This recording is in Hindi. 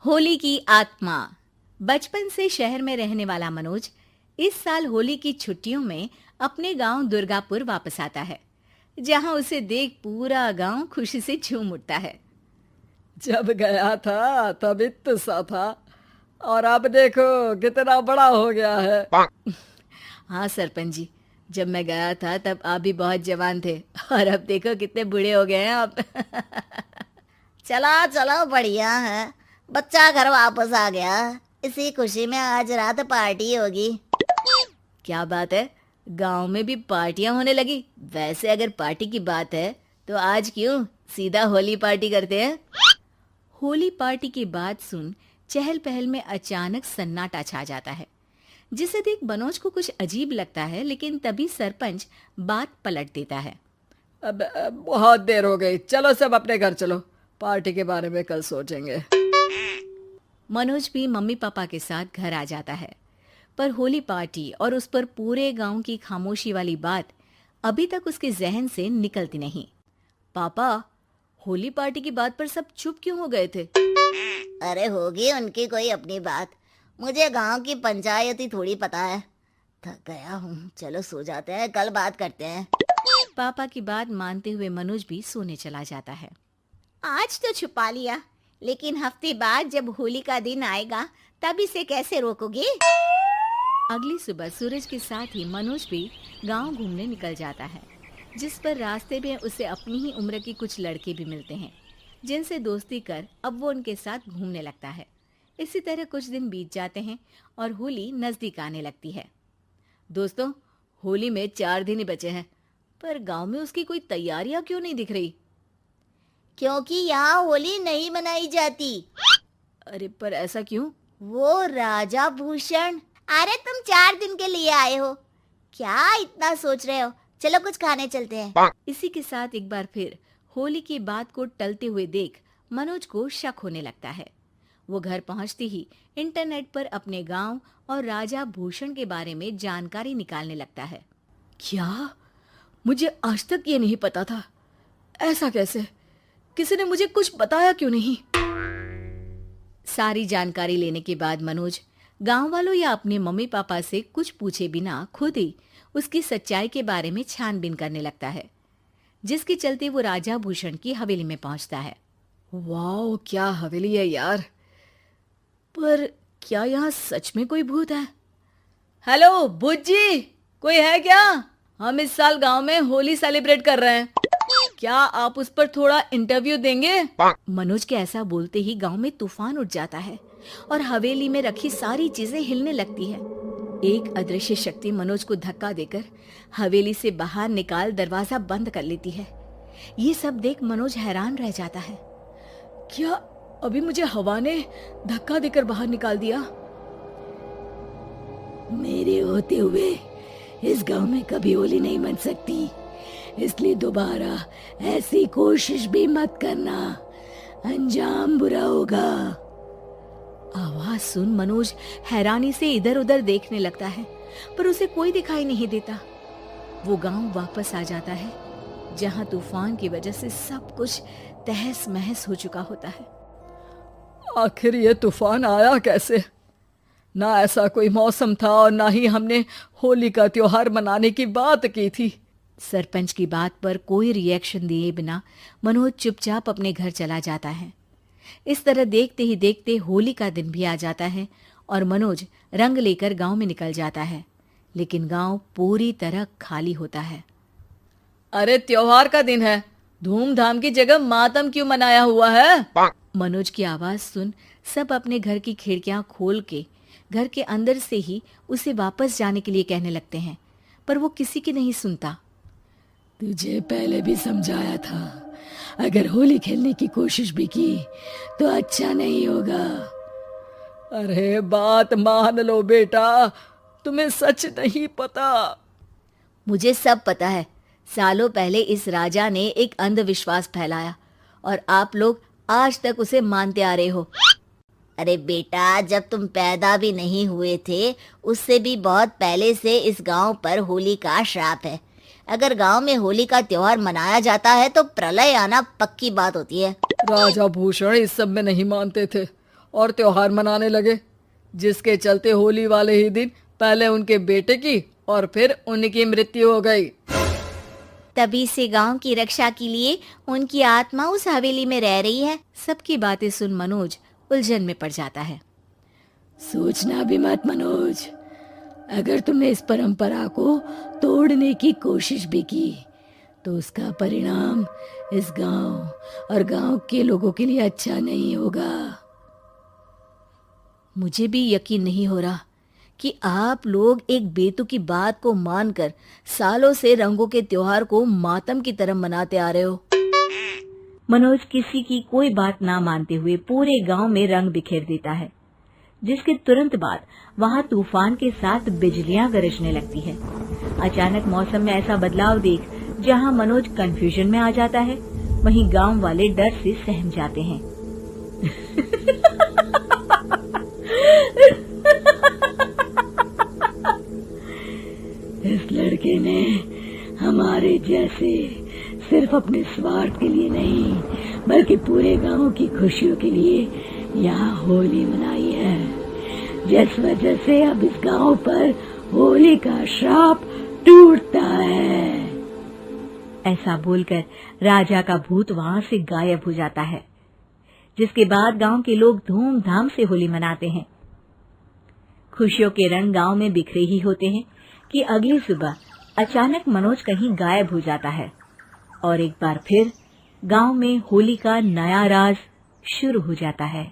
होली की आत्मा। बचपन से शहर में रहने वाला मनोज इस साल होली की छुट्टियों में अपने गांव दुर्गापुर वापस आता है, जहां उसे देख पूरा गांव खुशी से झूम उठता है। जब गया था तब इतना सा था और अब देखो कितना बड़ा हो गया है। हाँ सरपंच जी, जब मैं गया था तब आप भी बहुत जवान थे और अब देखो कितने बूढ़े हो गए हैं आप। चलो चलो, बढ़िया है। बच्चा घर वापस आ गया। इसी खुशी में आज रात पार्टी होगी। क्या बात है, गांव में भी पार्टियां होने लगी। वैसे अगर पार्टी की बात है तो आज क्यों सीधा होली पार्टी करते हैं। होली पार्टी की बात सुन चहल पहल में अचानक सन्नाटा छा जाता है, जिसे देख मनोज को कुछ अजीब लगता है। लेकिन तभी सरपंच बात पलट देता है। अब बहुत देर हो गई, चलो सब अपने घर चलो, पार्टी के बारे में कल सोचेंगे। मनोज भी मम्मी पापा के साथ घर आ जाता है, पर होली पार्टी और उस पर पूरे गांव की खामोशी वाली बात अभी तक उसके जहन से निकलती नहीं। पापा, होली पार्टी की बात पर सब चुप क्यों हो गए थे? अरे होगी उनकी कोई अपनी बात। मुझे गांव की पंचायत ही थोड़ी पता है। थक गया हूँ, चलो सो जाते हैं, कल बात करते हैं। पापा की बात मानते हुए मनोज भी सोने चला जाता है। आज तो छुपा लिया, लेकिन हफ्ते बाद जब होली का दिन आएगा तब इसे कैसे रोकोगे? अगली सुबह सूरज के साथ ही मनोज भी गांव घूमने निकल जाता है, जिस पर रास्ते में उसे अपनी ही उम्र के कुछ लड़के भी मिलते हैं, जिनसे दोस्ती कर अब वो उनके साथ घूमने लगता है। इसी तरह कुछ दिन बीत जाते हैं और होली नजदीक आने लगती है। दोस्तों, होली में 4 दिन ही बचे हैं, पर गांव में उसकी कोई तैयारियां क्यों नहीं दिख रही? क्योंकि यहाँ होली नहीं मनाई जाती। अरे पर ऐसा क्यों? वो राजा भूषण। अरे तुम 4 दिन के लिए आए हो, क्या इतना सोच रहे हो? चलो कुछ खाने चलते हैं। इसी के साथ एक बार फिर होली की बात को टलते हुए देख मनोज को शक होने लगता है। वो घर पहुंचते ही इंटरनेट पर अपने गांव और राजा भूषण के बारे में जानकारी निकालने लगता है। क्या? मुझे आज तक ये नहीं पता था। ऐसा कैसे? किसी ने मुझे कुछ बताया क्यों नहीं? सारी जानकारी लेने के बाद मनोज गांव वालों या अपने मम्मी पापा से कुछ पूछे बिना खुद ही उसकी सच्चाई के बारे में छानबीन करने लगता है, जिसके चलते वो राजा भूषण की हवेली में पहुंचता है। वाह, क्या हवेली है यार। पर क्या यहाँ सच में कोई भूत है? हेलो भूत जी, कोई है क्या? हम इस साल गांव में होली सेलिब्रेट कर रहे हैं, क्या आप उस पर थोड़ा इंटरव्यू देंगे? मनोज के ऐसा बोलते ही गांव में तूफान उठ जाता है और हवेली में रखी सारी चीजें हिलने लगती है। एक अदृश्य शक्ति मनोज को धक्का देकर हवेली से बाहर निकाल दरवाजा बंद कर लेती है। ये सब देख मनोज हैरान रह जाता है। क्या अभी मुझे हवा ने धक्का देकर बाहर निकाल दिया? मेरे होते हुए इस गांव में कभी होली नहीं मन सकती, इसलिए दोबारा ऐसी कोशिश भी मत करना, अंजाम बुरा होगा। आवाज सुन मनोज हैरानी से इधर उधर देखने लगता है, पर उसे कोई दिखाई नहीं देता। वो गांव वापस आ जाता है, जहां तूफान की वजह से सब कुछ तहस महस हो चुका होता है। आखिर ये तूफान आया कैसे? ना ऐसा कोई मौसम था और ना ही हमने होली का त्योहार मनाने की बात की थी। सरपंच की बात पर कोई रिएक्शन दिए बिना मनोज चुपचाप अपने घर चला जाता है। इस तरह देखते ही देखते होली का दिन भी आ जाता है और मनोज रंग लेकर गांव में निकल जाता है, लेकिन गांव पूरी तरह खाली होता है। अरे त्योहार का दिन है, धूमधाम की जगह मातम क्यों मनाया हुआ है? मनोज की आवाज सुन सब अपने घर की खिड़कियां खोल के घर के अंदर से ही उसे वापस जाने के लिए कहने लगते हैं, पर वो किसी की नहीं सुनता। तुझे पहले भी समझाया था, अगर होली खेलने की कोशिश भी की तो अच्छा नहीं होगा। अरे बात मान लो बेटा, तुम्हें सच नहीं पता। मुझे सब पता है। सालों पहले इस राजा ने एक अंधविश्वास फैलाया और आप लोग आज तक उसे मानते आ रहे हो। अरे बेटा, जब तुम पैदा भी नहीं हुए थे उससे भी बहुत पहले से इस गांव पर होली का श्राप है। अगर गांव में होली का त्योहार मनाया जाता है तो प्रलय आना पक्की बात होती है। राजा भूषण इस सब में नहीं मानते थे और त्योहार मनाने लगे, जिसके चलते होली वाले ही दिन पहले उनके बेटे की और फिर उनकी मृत्यु हो गई। तभी से गांव की रक्षा के लिए उनकी आत्मा उस हवेली में रह रही है। सबकी बातें सुन मनोज उलझन में पड़ जाता है। सोचना भी मत मनोज, अगर तुमने इस परंपरा को तोड़ने की कोशिश भी की तो उसका परिणाम इस गांव और गांव के लोगों के लिए अच्छा नहीं होगा। मुझे भी यकीन नहीं हो रहा कि आप लोग एक बेतुकी बात को मानकर सालों से रंगों के त्योहार को मातम की तरह मनाते आ रहे हो। मनोज किसी की कोई बात ना मानते हुए पूरे गांव में रंग बिखेर देता है, जिसके तुरंत बाद वहां तूफान के साथ बिजलियां गरजने लगती है। अचानक मौसम में ऐसा बदलाव देख जहां मनोज कंफ्यूजन में आ जाता है, वहीं गांव वाले डर से सहम जाते हैं। इस लड़के ने हमारे जैसे सिर्फ अपने स्वार्थ के लिए नहीं बल्कि पूरे गांव की खुशियों के लिए यहाँ होली मनाई है, जिस वजह से अब इस गांव पर होली का श्राप टूटता है। ऐसा बोलकर राजा का भूत वहां से गायब हो जाता है, जिसके बाद गांव के लोग धूमधाम से होली मनाते हैं। खुशियों के रंग गांव में बिखरे ही होते हैं कि अगली सुबह अचानक मनोज कहीं गायब हो जाता है और एक बार फिर गांव में होली का नया राज शुरू हो जाता है।